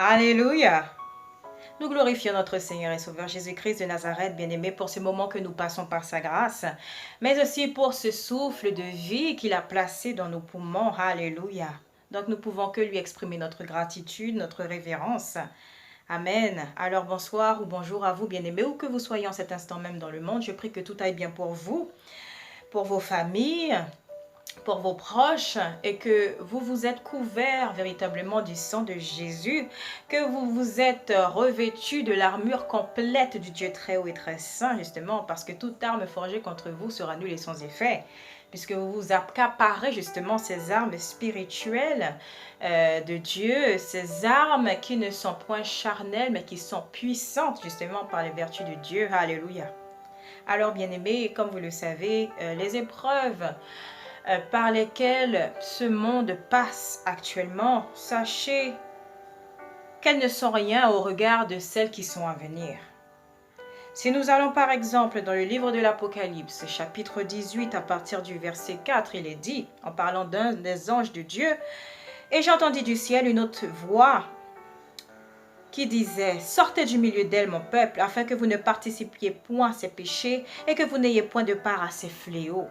Alléluia. Nous glorifions notre Seigneur et Sauveur Jésus-Christ de Nazareth, bien-aimé, pour ce moment que nous passons par sa grâce, mais aussi pour ce souffle de vie qu'il a placé dans nos poumons. Alléluia. Donc nous pouvons que lui exprimer notre gratitude, notre révérence. Amen. Alors bonsoir ou bonjour à vous, bien-aimés, où que vous soyez en cet instant même dans le monde. Je prie que tout aille bien pour vous, pour vos familles, pour vos proches, et que vous vous êtes couverts véritablement du sang de Jésus, que vous vous êtes revêtus de l'armure complète du Dieu très haut et très saint, justement, parce que toute arme forgée contre vous sera nulle et sans effet, puisque vous vous accaparez justement ces armes spirituelles de Dieu, ces armes qui ne sont point charnelles, mais qui sont puissantes justement par les vertus de Dieu. Alléluia. Alors, bien-aimés, comme vous le savez, les épreuves par lesquelles ce monde passe actuellement, sachez qu'elles ne sont rien au regard de celles qui sont à venir. Si nous allons par exemple dans le livre de l'Apocalypse, chapitre 18, à partir du verset 4, il est dit, en parlant d'un des anges de Dieu, « Et j'entendis du ciel une autre voix qui disait, « Sortez du milieu d'elle, mon peuple, afin que vous ne participiez point à ses péchés et que vous n'ayez point de part à ses fléaux. »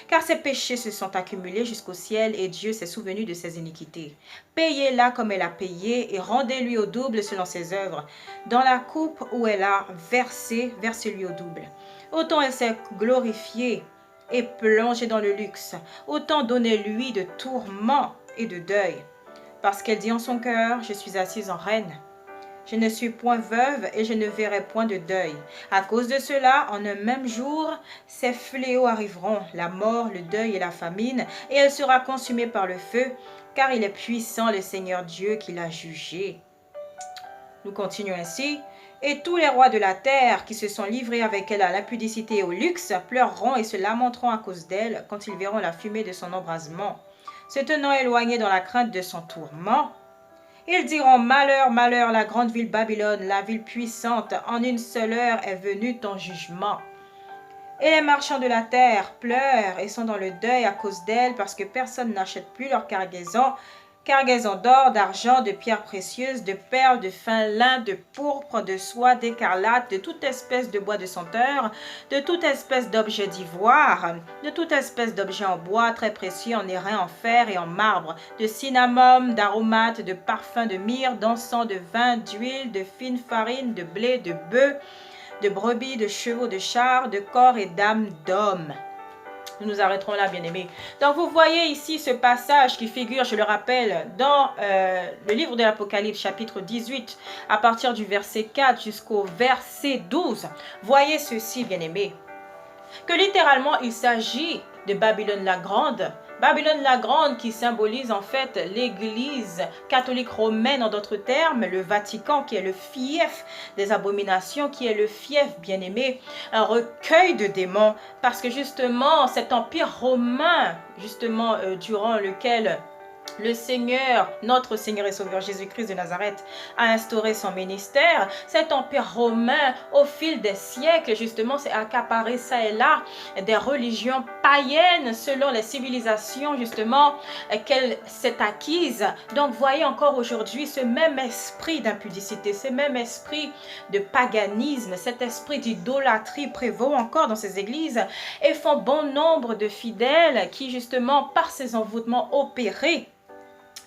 Car ses péchés se sont accumulés jusqu'au ciel et Dieu s'est souvenu de ses iniquités. Payez-la comme elle a payé et rendez-lui au double selon ses œuvres. Dans la coupe où elle a versé, versez-lui au double. Autant elle s'est glorifiée et plongée dans le luxe, autant donnez-lui de tourments et de deuil. Parce qu'elle dit en son cœur, je suis assise en reine. Je ne suis point veuve et je ne verrai point de deuil. À cause de cela, en un même jour, ces fléaux arriveront, la mort, le deuil et la famine, et elle sera consumée par le feu, car il est puissant le Seigneur Dieu qui l'a jugée. Nous continuons ainsi. Et tous les rois de la terre qui se sont livrés avec elle à l'impudicité et au luxe pleureront et se lamenteront à cause d'elle quand ils verront la fumée de son embrasement, se tenant éloignés dans la crainte de son tourment. Ils diront, malheur, malheur, la grande ville Babylone, la ville puissante, en une seule heure est venu ton jugement. Et les marchands de la terre pleurent et sont dans le deuil à cause d'elle, parce que personne n'achète plus leur cargaison d'or, d'argent, de pierres précieuses, de perles, de fin lin, de pourpre, de soie, d'écarlate, de toute espèce de bois de senteur, de toute espèce d'objet d'ivoire, de toute espèce d'objet en bois très précieux, en airain, en fer et en marbre, de cinnamome, d'aromates, de parfums, de myrrhe, d'encens, de vin, d'huile, de fine farine, de blé, de bœufs, de brebis, de chevaux, de chars, de corps et d'âmes d'hommes. Nous nous arrêterons là, bien-aimés. Donc, vous voyez ici ce passage qui figure, je le rappelle, dans le livre de l'Apocalypse, chapitre 18, à partir du verset 4 jusqu'au verset 12. Voyez ceci, bien-aimés, que littéralement, il s'agit de Babylone la Grande. Babylone la Grande qui symbolise en fait l'Église catholique romaine, en d'autres termes, le Vatican qui est le fief des abominations, qui est le fief, bien-aimé, un recueil de démons, parce que justement cet empire romain, justement durant lequel le Seigneur, notre Seigneur et Sauveur Jésus-Christ de Nazareth, a instauré son ministère. Cet empire romain, au fil des siècles, justement, s'est accaparé ça et là des religions païennes selon les civilisations, justement, qu'elle s'est acquise. Donc, voyez encore aujourd'hui ce même esprit d'impudicité, ce même esprit de paganisme, cet esprit d'idolâtrie prévaut encore dans ces églises et font bon nombre de fidèles qui, justement, par ces envoûtements opérés,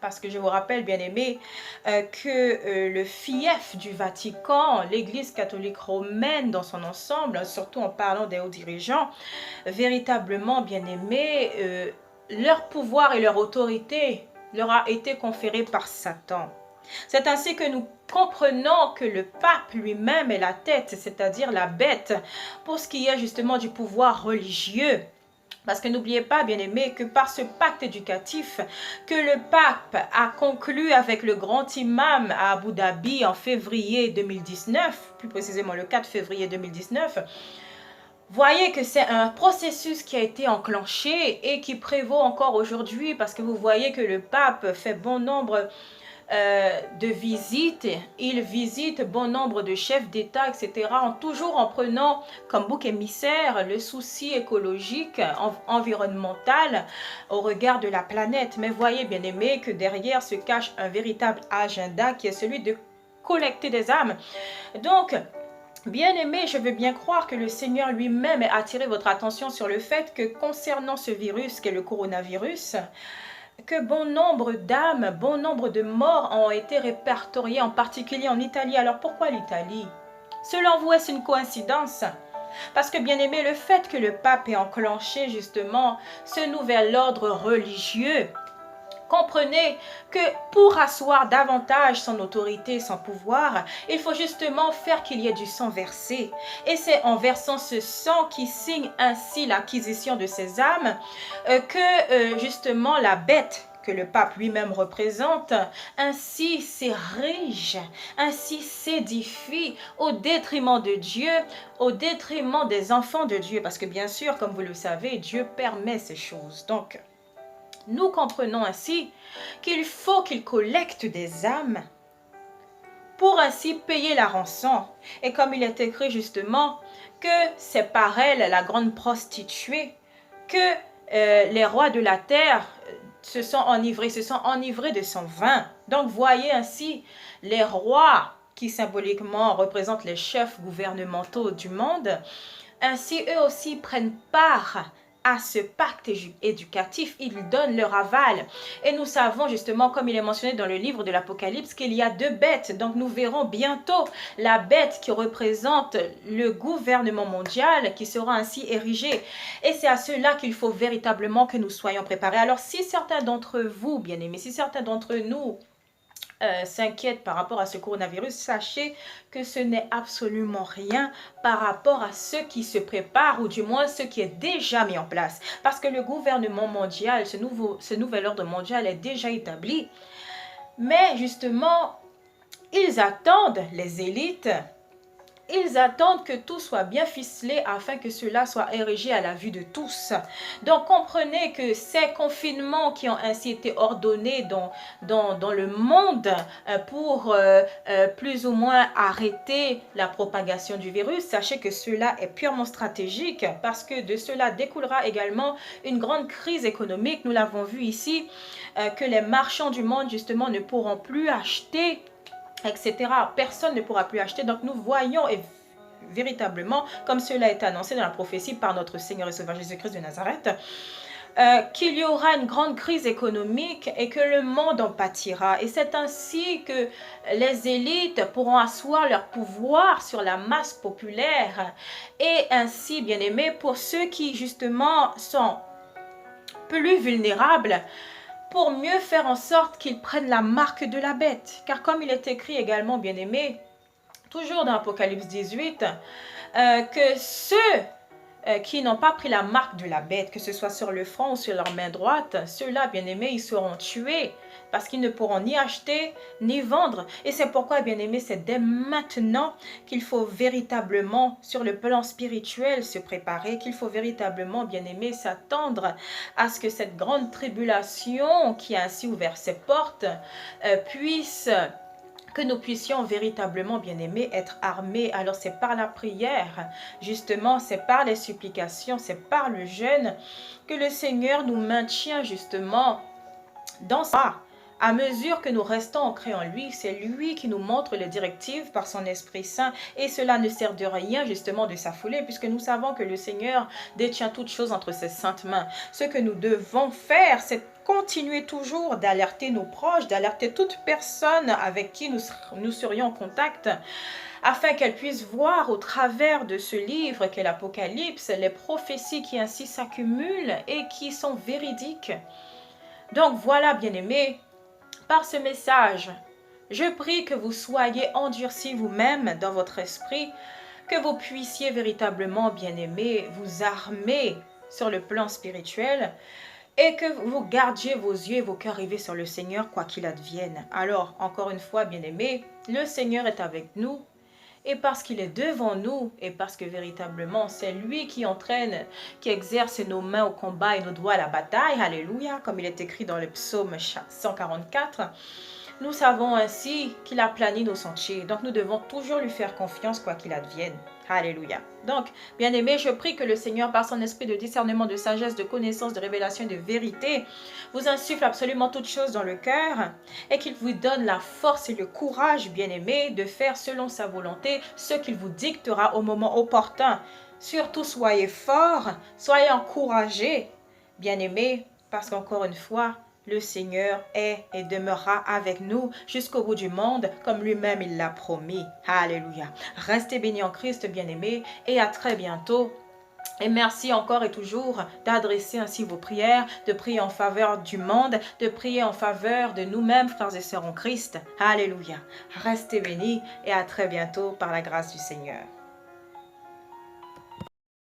parce que je vous rappelle, bien-aimés, que le fief du Vatican, l'Église catholique romaine dans son ensemble, surtout en parlant des hauts dirigeants, véritablement, bien-aimés, leur pouvoir et leur autorité leur a été conférée par Satan. C'est ainsi que nous comprenons que le pape lui-même est la tête, c'est-à-dire la bête, pour ce qui est justement du pouvoir religieux. Parce que n'oubliez pas, bien-aimés, que par ce pacte éducatif que le pape a conclu avec le grand imam à Abu Dhabi en février 2019, plus précisément le 4 février 2019, voyez que c'est un processus qui a été enclenché et qui prévaut encore aujourd'hui, parce que vous voyez que le pape fait bon nombre de visites. Il visite bon nombre de chefs d'État, etc., toujours en prenant comme bouc émissaire le souci écologique, environnemental au regard de la planète. Mais voyez, bien aimés, que derrière se cache un véritable agenda qui est celui de collecter des âmes. Donc, bien-aimé, je veux bien croire que le Seigneur lui-même ait attiré votre attention sur le fait que concernant ce virus qu'est le coronavirus, que bon nombre d'âmes, bon nombre de morts ont été répertoriés, en particulier en Italie. Alors pourquoi l'Italie? Selon vous, est-ce une coïncidence? Parce que, bien aimé, le fait que le pape ait enclenché justement ce nouvel ordre religieux, comprenez que pour asseoir davantage son autorité, son pouvoir, il faut justement faire qu'il y ait du sang versé. Et c'est en versant ce sang qui signe ainsi l'acquisition de ces âmes que justement la bête que le pape lui-même représente, ainsi s'érige, ainsi s'édifie au détriment de Dieu, au détriment des enfants de Dieu. Parce que bien sûr, comme vous le savez, Dieu permet ces choses. Donc, nous comprenons ainsi qu'il faut qu'il collecte des âmes pour ainsi payer la rançon. Et comme il est écrit justement que c'est par elle, la grande prostituée, que les rois de la terre se sont enivrés de son vin. Donc voyez ainsi les rois qui symboliquement représentent les chefs gouvernementaux du monde, ainsi eux aussi prennent part à ce pacte éducatif, ils donnent leur aval. Et nous savons justement, comme il est mentionné dans le livre de l'Apocalypse, qu'il y a deux bêtes. Donc nous verrons bientôt la bête qui représente le gouvernement mondial qui sera ainsi érigée. Et c'est à cela qu'il faut véritablement que nous soyons préparés. Alors si certains d'entre vous, bien-aimés, si certains d'entre nous s'inquiètent par rapport à ce coronavirus, sachez que ce n'est absolument rien par rapport à ce qui se prépare, ou du moins ce qui est déjà mis en place. Parce que le gouvernement mondial, ce nouvel ordre mondial est déjà établi. Mais justement, ils attendent, les élites, ils attendent que tout soit bien ficelé afin que cela soit érigé à la vue de tous. Donc comprenez que ces confinements qui ont ainsi été ordonnés dans le monde pour plus ou moins arrêter la propagation du virus, sachez que cela est purement stratégique parce que de cela découlera également une grande crise économique. Nous l'avons vu ici, que les marchands du monde justement ne pourront plus acheter, etc. Personne ne pourra plus acheter. Donc nous voyons et véritablement, comme cela est annoncé dans la prophétie par notre Seigneur et Sauveur Jésus-Christ de Nazareth, qu'il y aura une grande crise économique et que le monde en pâtira. Et c'est ainsi que les élites pourront asseoir leur pouvoir sur la masse populaire. Et ainsi, bien aimés, pour ceux qui justement sont plus vulnérables, pour mieux faire en sorte qu'ils prennent la marque de la bête. Car comme il est écrit également, bien aimé, toujours dans Apocalypse 18, que ceux qui n'ont pas pris la marque de la bête, que ce soit sur le front ou sur leur main droite, ceux-là, bien aimés, ils seront tués parce qu'ils ne pourront ni acheter ni vendre. Et c'est pourquoi, bien aimés, c'est dès maintenant qu'il faut véritablement, sur le plan spirituel, se préparer, qu'il faut véritablement, bien aimés, s'attendre à ce que cette grande tribulation qui a ainsi ouvert ses portes que nous puissions véritablement, bien-aimés, être armés. Alors c'est par la prière, justement, c'est par les supplications, c'est par le jeûne que le Seigneur nous maintient justement dans ça. À mesure que nous restons ancrés en lui, c'est lui qui nous montre les directives par son Esprit Saint. Et cela ne sert de rien justement de s'affouler, puisque nous savons que le Seigneur détient toutes choses entre ses saintes mains. Ce que nous devons faire, c'est continuer toujours d'alerter nos proches, d'alerter toute personne avec qui nous serions en contact, afin qu'elle puisse voir au travers de ce livre qu'est l'Apocalypse, les prophéties qui ainsi s'accumulent et qui sont véridiques. Donc voilà, bien-aimés, par ce message, je prie que vous soyez endurcis vous-même dans votre esprit, que vous puissiez véritablement, bien-aimés, vous armer sur le plan spirituel et que vous gardiez vos yeux et vos cœurs rivés sur le Seigneur, quoi qu'il advienne. Alors, encore une fois, bien-aimés, le Seigneur est avec nous. Et parce qu'il est devant nous, et parce que véritablement c'est lui qui entraîne, qui exerce nos mains au combat et nos doigts à la bataille, alléluia, comme il est écrit dans le psaume 144, Nous savons ainsi qu'il a plani nos sentiers. Donc nous devons toujours lui faire confiance quoi qu'il advienne. Alléluia. Donc, bien-aimés, je prie que le Seigneur, par son esprit de discernement, de sagesse, de connaissance, de révélation et de vérité, vous insuffle absolument toutes choses dans le cœur et qu'il vous donne la force et le courage, bien-aimés, de faire selon sa volonté ce qu'il vous dictera au moment opportun. Surtout, soyez forts, soyez encouragés, bien-aimés, parce qu'encore une fois, le Seigneur est et demeurera avec nous jusqu'au bout du monde, comme lui-même il l'a promis. Alléluia. Restez bénis en Christ, bien-aimés, et à très bientôt. Et merci encore et toujours d'adresser ainsi vos prières, de prier en faveur du monde, de prier en faveur de nous-mêmes, frères et sœurs en Christ. Alléluia. Restez bénis et à très bientôt par la grâce du Seigneur.